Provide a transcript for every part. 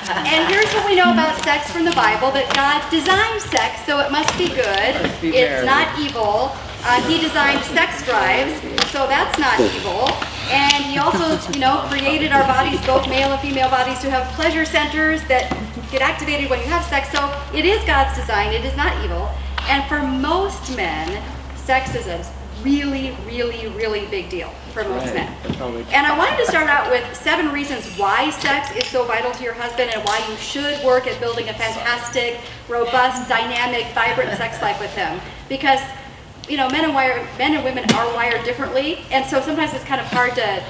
And here's what we know about sex from the Bible, that God designed sex, so it must be good. It's not evil. He designed sex drives, so that's not evil. And he also, created our bodies, both male and female bodies, to have pleasure centers that get activated when you have sex. So it is God's design. It is not evil. And for most men, sex is a really, really, really big deal for most men. And I wanted to start out with 7 reasons why sex is so vital to your husband and why you should work at building a fantastic, robust, dynamic, vibrant sex life with him. Because men and women are wired differently, and so sometimes it's kind of hard to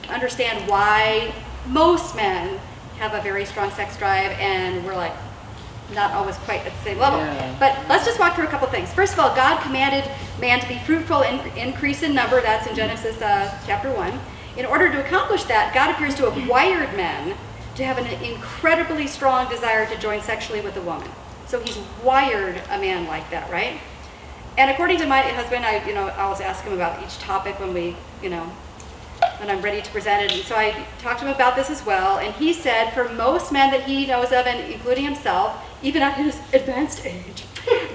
understand why most men have a very strong sex drive and we're like not always quite at the same level. Yeah. But let's just walk through a couple things. First of all, God commanded man to be fruitful and increase in number. That's in Genesis chapter 1. In order to accomplish that, God appears to have wired men to have an incredibly strong desire to join sexually with a woman. So he's wired a man like that, right? And according to my husband, I always ask him about each topic when when I'm ready to present it. And so I talked to him about this as well. And he said for most men that he knows of, and including himself, even at his advanced age,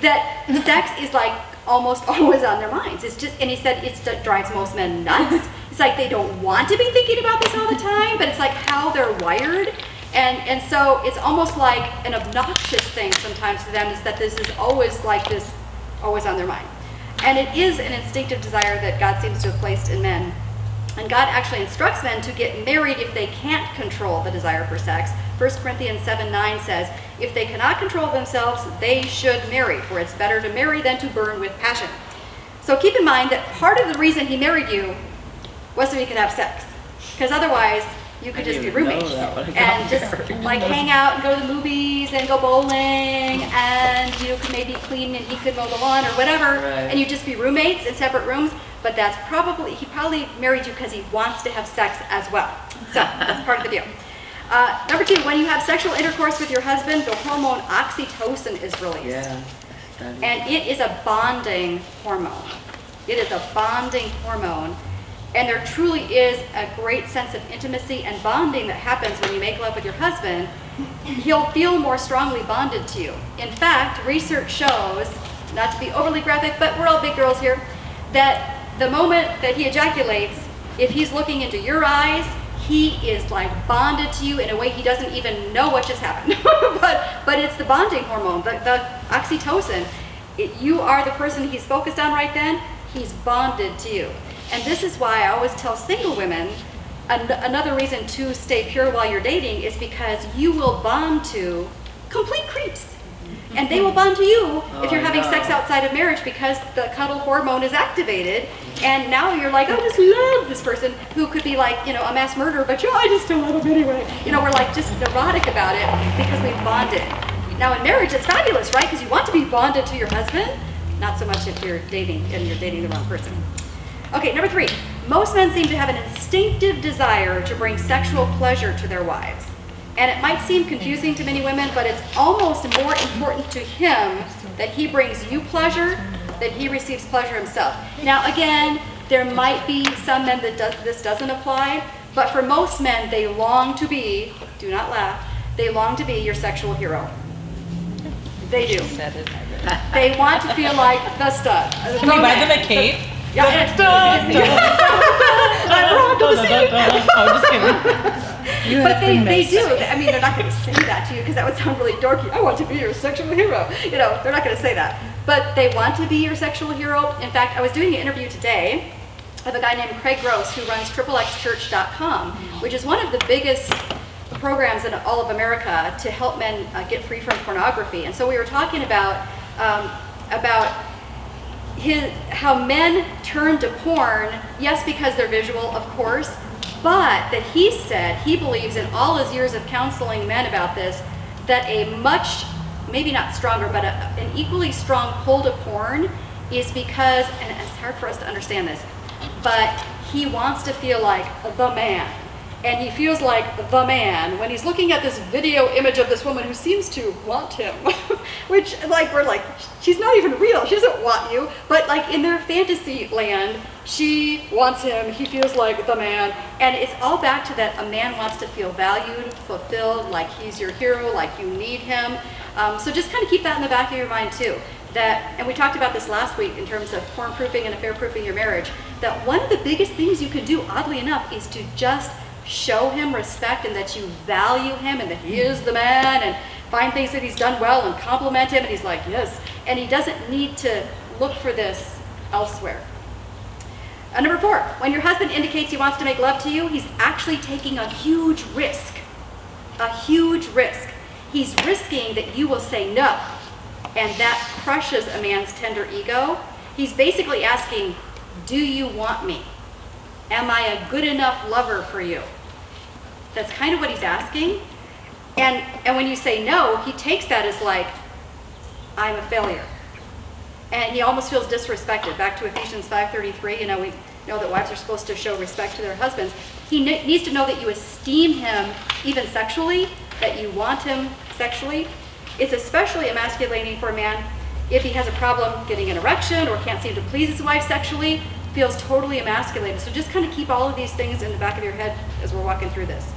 that sex is like almost always on their minds. And he said it drives most men nuts. It's like they don't want to be thinking about this all the time, but it's like how they're wired. And so it's almost like an obnoxious thing sometimes to them, is that this is always like this, always on their mind. And it is an instinctive desire that God seems to have placed in men. And God actually instructs men to get married if they can't control the desire for sex. 1 Corinthians 7:9 says, if they cannot control themselves, they should marry, for it's better to marry than to burn with passion. So keep in mind that part of the reason he married you was so he could have sex. Because otherwise, you could just be roommates and just like hang out and go to the movies and go bowling, and you could maybe clean and he could mow the lawn or whatever, and you just be roommates in separate rooms. But he probably married you because he wants to have sex as well. So that's part of the deal. Number 2, when you have sexual intercourse with your husband, the hormone oxytocin is released. Yeah. And it is a bonding hormone. It is a bonding hormone. And there truly is a great sense of intimacy and bonding that happens when you make love with your husband. He'll feel more strongly bonded to you. In fact, research shows, not to be overly graphic, but we're all big girls here, that the moment that he ejaculates, if he's looking into your eyes, he is like bonded to you in a way he doesn't even know what just happened. but it's the bonding hormone, the oxytocin. You are the person he's focused on right then. He's bonded to you. And this is why I always tell single women, another reason to stay pure while you're dating is because you will bond to complete creeps. And they will bond to you if you're having sex outside of marriage, because the cuddle hormone is activated. And now you're like, I just love this person, who could be like, a mass murderer, but I just don't love him anyway. We're like just neurotic about it because we've bonded. Now in marriage, it's fabulous, right? Because you want to be bonded to your husband. Not so much if you're dating and you're dating the wrong person. Okay, number 3. Most men seem to have an instinctive desire to bring sexual pleasure to their wives. And it might seem confusing to many women, but it's almost more important to him that he brings you pleasure than he receives pleasure himself. Now again, there might be some men that this doesn't apply, but for most men, they long to be, do not laugh, they long to be your sexual hero. They do. They want to feel like the stud. Can we buy them a cape? Yeah. I'm just kidding. But they do. I mean, they're not going to say that to you because that would sound really dorky. I want to be your sexual hero. They're not going to say that. But they want to be your sexual hero. In fact, I was doing an interview today of a guy named Craig Gross who runs XXXchurch.com, which is one of the biggest programs in all of America to help men get free from pornography. And so we were talking about how men turn to porn, yes, because they're visual, of course, but that he said he believes in all his years of counseling men about this, that a much, maybe not stronger, but an equally strong pull to porn is because, and it's hard for us to understand this, but he wants to feel like the man. and he feels like the man when he's looking at this video image of this woman who seems to want him, which like we're like, she's not even real, she doesn't want you, but like in their fantasy land, she wants him, he feels like the man, and it's all back to that a man wants to feel valued, fulfilled, like he's your hero, like you need him. So just kind of keep that in the back of your mind too. That, and we talked about this last week in terms of porn-proofing and affair-proofing your marriage, that one of the biggest things you can do, oddly enough, is to just show him respect and that you value him and that he is the man, and find things that he's done well and compliment him, and he's like, yes. And he doesn't need to look for this elsewhere. Number 4, when your husband indicates he wants to make love to you, he's actually taking a huge risk. A huge risk. He's risking that you will say no, and that crushes a man's tender ego. He's basically asking, do you want me? Am I a good enough lover for you? That's kind of what he's asking. And when you say no, he takes that as like, I'm a failure. And he almost feels disrespected. Back to Ephesians 5:33, we know that wives are supposed to show respect to their husbands. He needs to know that you esteem him even sexually, that you want him sexually. It's especially emasculating for a man if he has a problem getting an erection or can't seem to please his wife sexually, feels totally emasculated. So just kind of keep all of these things in the back of your head as we're walking through this.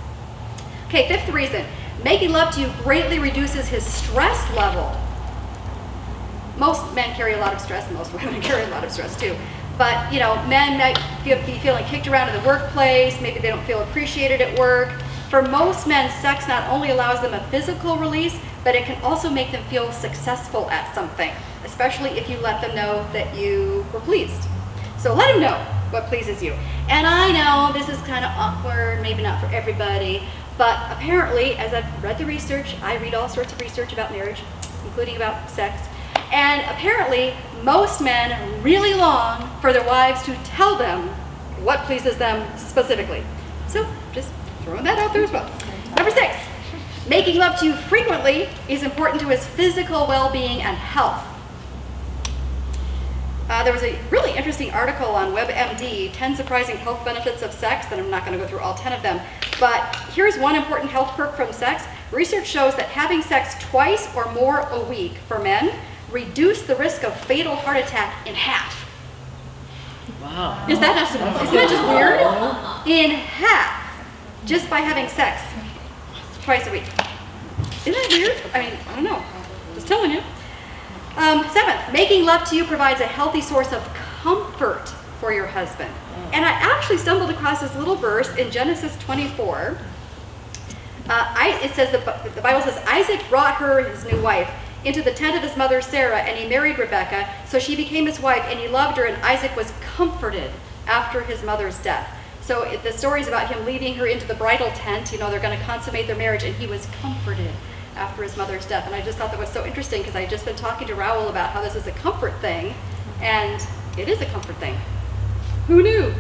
Okay, 5th reason, making love to you greatly reduces his stress level. Most men carry a lot of stress, most women carry a lot of stress too. But, men might be feeling kicked around in the workplace, maybe they don't feel appreciated at work. For most men, sex not only allows them a physical release, but it can also make them feel successful at something, especially if you let them know that you were pleased. So let him know what pleases you. And I know this is kind of awkward, maybe not for everybody, but apparently, as I've read the research, I read all sorts of research about marriage, including about sex, and apparently most men really long for their wives to tell them what pleases them specifically. So just throwing that out there as well. Number 6, making love to you frequently is important to his physical well-being and health. There was a really interesting article on WebMD, 10 surprising health benefits of sex, and I'm not going to go through all 10 of them. But here's one important health perk from sex. Research shows that having sex twice or more a week for men reduce the risk of fatal heart attack in half. Wow. Isn't that just weird? In half, just by having sex twice a week. Isn't that weird? I don't know. Just telling you. 7th, making love to you provides a healthy source of comfort for your husband. And I actually stumbled across this little verse in Genesis 24. It says, the Bible says, Isaac brought her, his new wife, into the tent of his mother Sarah, and he married Rebekah, so she became his wife, and he loved her, and Isaac was comforted after his mother's death. So the story is about him leading her into the bridal tent, they're going to consummate their marriage, and he was comforted after his mother's death. And I just thought that was so interesting because I had just been talking to Raul about how this is a comfort thing, and it is a comfort thing. Who knew?